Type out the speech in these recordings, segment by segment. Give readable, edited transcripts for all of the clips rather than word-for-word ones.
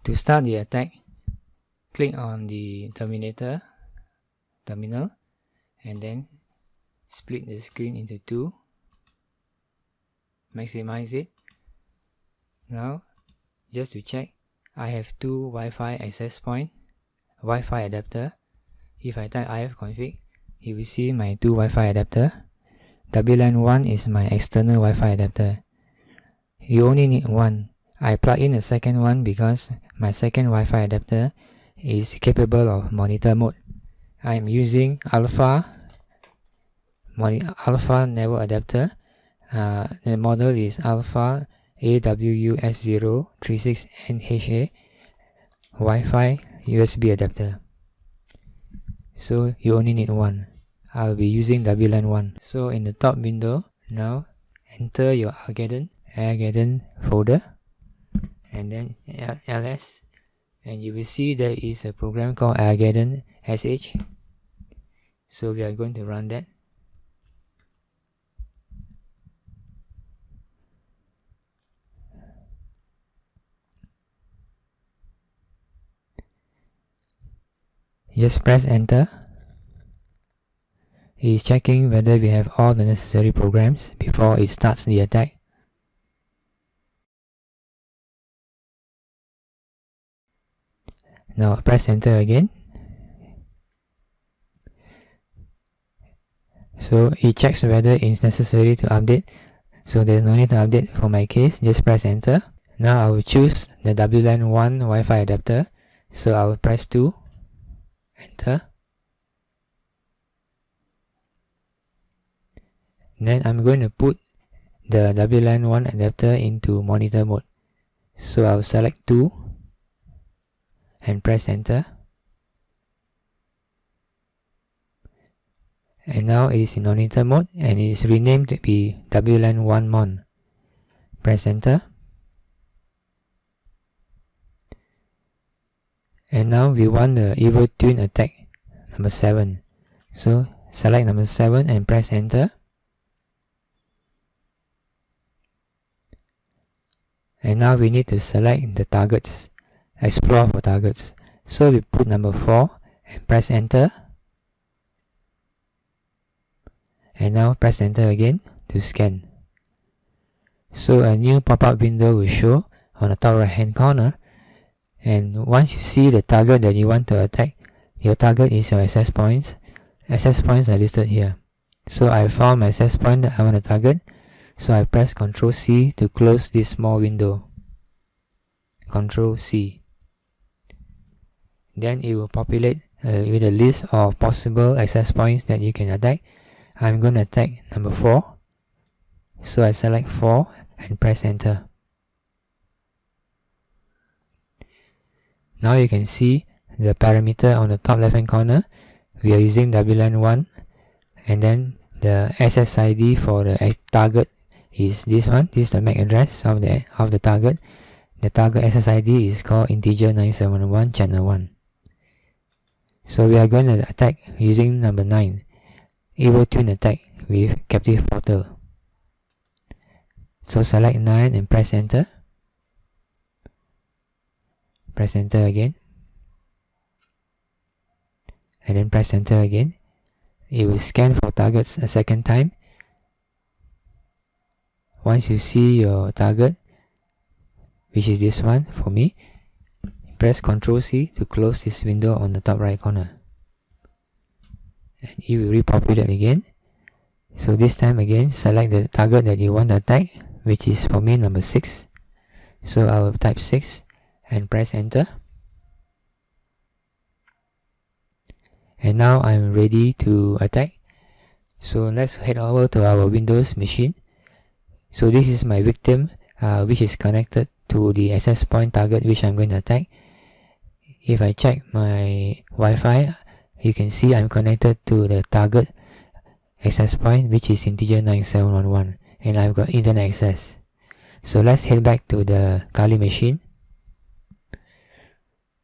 To start the attack, click on the terminal and then split the screen into two. Maximize it. Now, just to check, I have two Wi-Fi access point, Wi-Fi adapter. If I type ifconfig, you will see my two Wi-Fi adapter. WLAN 1 is my external Wi-Fi adapter. You only need one. I plug in a second one because my second Wi-Fi adapter is capable of monitor mode. I am using Alpha network adapter. The model is Alpha AWUS036NHA Wi-Fi USB adapter. So you only need one. I'll be using WLAN 1. So in the top window, now enter your Airgeddon folder and then ls, and you will see there is a program called Airgeddon sh. So we are going to run that. Just press enter. It is checking whether we have all the necessary programs before it starts the attack. Now press enter again. So it checks whether it's necessary to update. So there's no need to update for my case. Just press enter. Now I will choose the WLAN 1 Wi-Fi adapter. So I will press 2. Enter. Then I'm going to put the WLAN 1 adapter into monitor mode. So I'll select 2 and press enter. And now it is in monitor mode and it is renamed to be WLAN 1 Mon. Press enter. And now we want the Evil Twin attack number 7. So select number 7 and press enter. And now we need to select the targets, explore for targets. So we put number 4 and press enter. And now press enter again to scan. So a new pop-up window will show on the top right hand corner. And once you see the target that you want to attack, your target is your access points. Access points are listed here. So I found my access point that I want to target. So I press Ctrl C to close this small window. Ctrl C. Then it will populate with a list of possible access points that you can attack. I'm going to attack number 4. So I select 4 and press enter. Now you can see the parameter on the top left hand corner. We are using WLAN 1 and then the SSID for the target is this one. This is the MAC address of the target. The target SSID is called integer 9711 channel 1. So we are going to attack using number 9, Evil Twin attack with captive portal. So select 9 and press enter. Press enter again. And then press enter again. It will scan for targets a second time. Once you see your target, which is this one for me, press Ctrl C to close this window on the top right corner. And it will repopulate again. So this time again, select the target that you want to attack, which is for me number 6. So I will type 6 and press enter. And now I'm ready to attack. So let's head over to our Windows machine. So this is my victim, which is connected to the access point target which I'm going to attack. If I check my Wi-Fi, you can see I'm connected to the target access point, which is integer 9711, and I've got internet access. So let's head back to the Kali machine.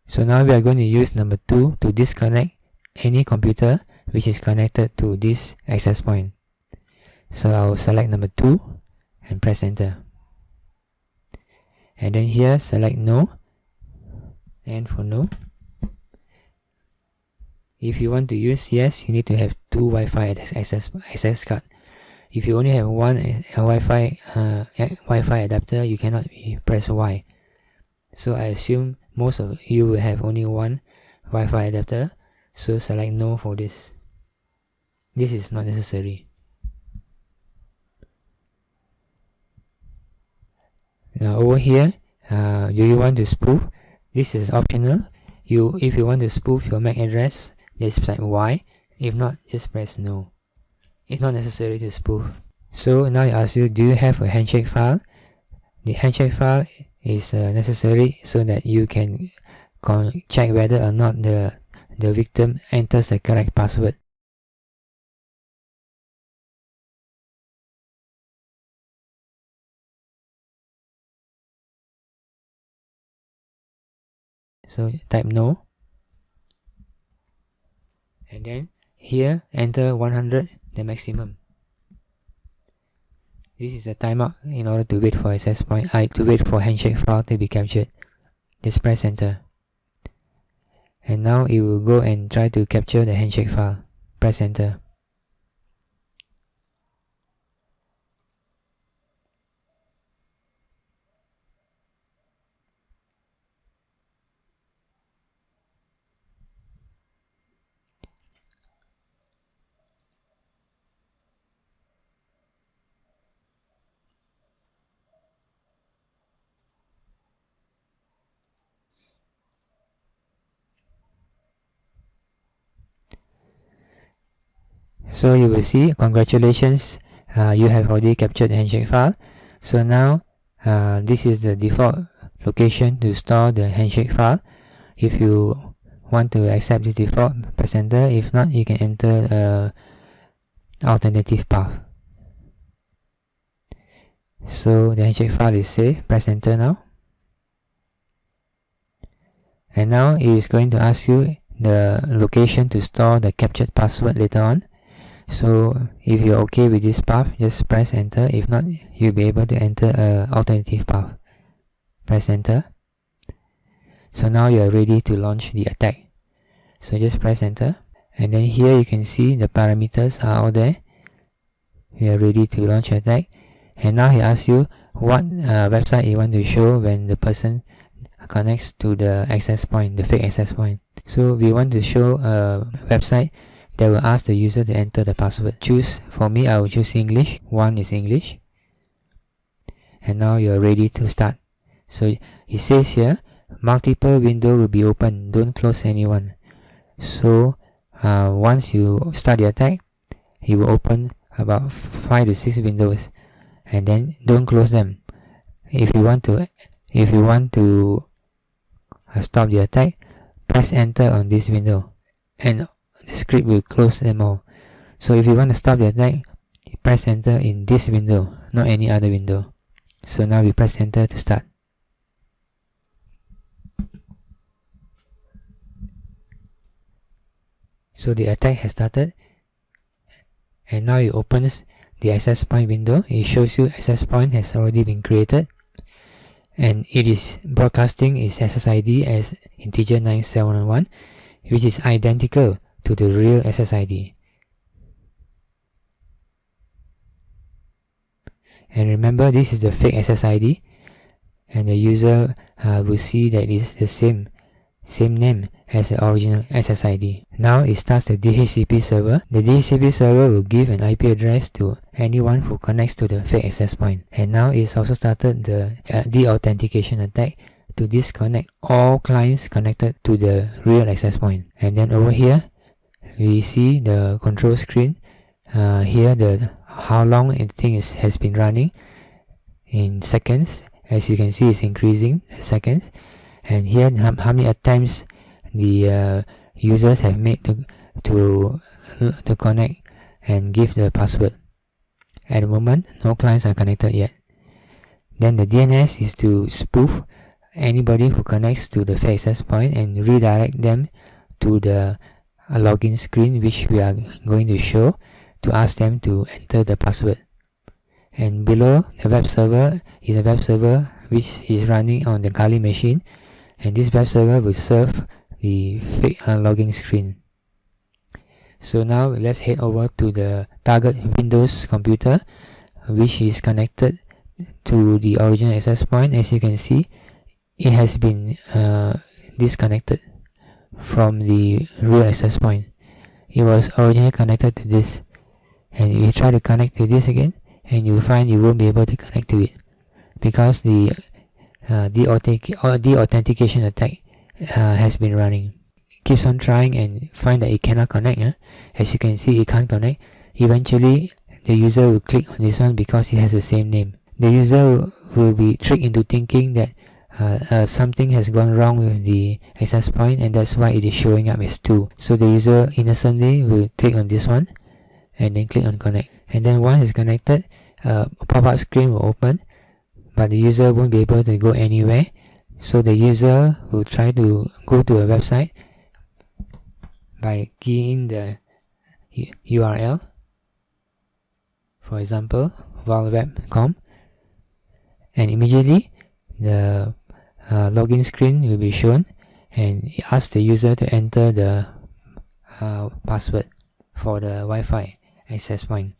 So now we are going to use number 2 to disconnect any computer which is connected to this access point. So I will select number 2 and press enter. And then here select no. and for no. If you want to use yes, you need to have two Wi-Fi access card. If you only have one Wi-Fi adapter, you cannot press Y. So I assume most of you will have only one Wi-Fi adapter, so select no for this. This is not necessary. Now over here, do you want to spoof? This is optional. If you want to spoof your MAC address, just type Y. If not, just press no. It's not necessary to spoof. So now I ask you, do you have a handshake file? The handshake file is necessary so that you can check whether or not the victim enters the correct password. So type no, and then here enter 100, the maximum. This is a timeout in order to wait for access point, to wait for handshake file to be captured. Just press enter, and now it will go and try to capture the handshake file. Press enter. So you will see, congratulations, you have already captured the handshake file. So now this is the default location to store the handshake file. If you want to accept this default, press enter. If not, you can enter alternative path. So the handshake file is saved. Press enter now. And now it is going to ask you the location to store the captured password later on. So if you're okay with this path, just press enter. If not, you'll be able to enter an alternative path. Press enter. So now you're ready to launch the attack. So just press enter. And then here you can see the parameters are all there. We are ready to launch attack. And now he asks you what website you want to show when the person connects to the access point, the fake access point. So we want to show a website that will ask the user to enter the password. For me, I will choose English. One is English. And now you're ready to start. So it says here, multiple windows will be open. Don't close anyone. So once you start the attack, it will open about 5 to 6 windows, and then don't close them. If you want to stop the attack, press enter on this window, and the script will close them all. So if you want to stop the attack, press enter in this window, not any other window. So now we press enter to start. So the attack has started, and now it opens the access point window. It shows you access point has already been created, and it is broadcasting its SSID as integer 9711, which is identical to the real SSID. And remember, this is the fake SSID, and the user will see that it's the same name as the original SSID. Now it starts the DHCP server. The DHCP server will give an IP address to anyone who connects to the fake access point. And now it's also started the deauthentication attack to disconnect all clients connected to the real access point. And then over here, we see the control screen. Here the how long the thing has been running in seconds. As you can see, it's increasing seconds. And here how many attempts the users have made to connect and give the password. At the moment, no clients are connected yet. Then the DNS is to spoof anybody who connects to the fake access point and redirect them to the login screen, which we are going to show, to ask them to enter the password. And below, the web server is a web server which is running on the Kali machine. and this web server will serve the fake login screen. So now let's head over to the target Windows computer, which is connected to the original access point. As you can see, it has been disconnected from the real access point. It was originally connected to this, and if you try to connect to this again, and you will find you won't be able to connect to it because the authentication attack has been running. It keeps on trying and find that it cannot connect. As you can see, it can't connect. Eventually the user will click on this one because it has the same name. The user will be tricked into thinking that something has gone wrong with the access point, and that's why it is showing up as 2. So the user innocently will click on this one and then click on connect, and then once it's connected, a pop-up screen will open, but the user won't be able to go anywhere. So the user will try to go to a website by keying the URL, for example valweb.com, and immediately the login screen will be shown, and it asks the user to enter the password for the Wi-Fi access point.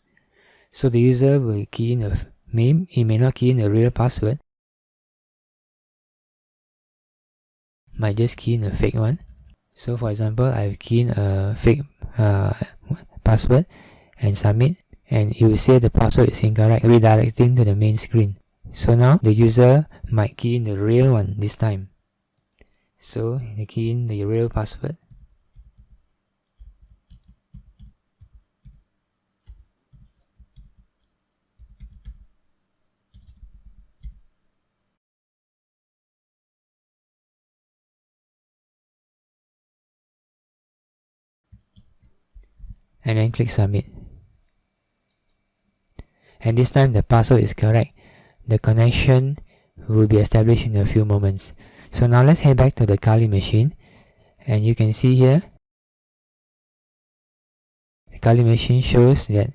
So the user will key in a name. He may not key in a real password, might just key in a fake one. So for example, I've keyed in a fake password and submit, and it will say the password is incorrect, redirecting to the main screen. So now the user might key in the real one this time. So they key in the real password, and then click submit. And this time the password is correct. The connection will be established in a few moments. So now let's head back to the Kali machine, and you can see here the Kali machine shows that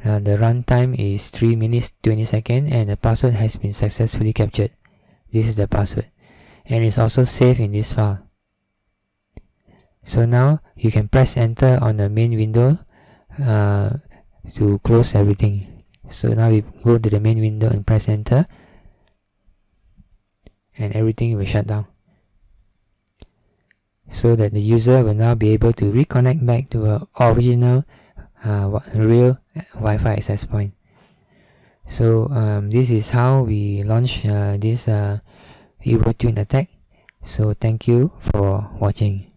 the runtime is 3 minutes 20 seconds and the password has been successfully captured. This is the password, and it's also saved in this file. So now you can press enter on the main window to close everything. So now we go to the main window and press enter, and everything will shut down, so that the user will now be able to reconnect back to a original real Wi-Fi access point. So this is how we launch this Evo Tune attack. So thank you for watching.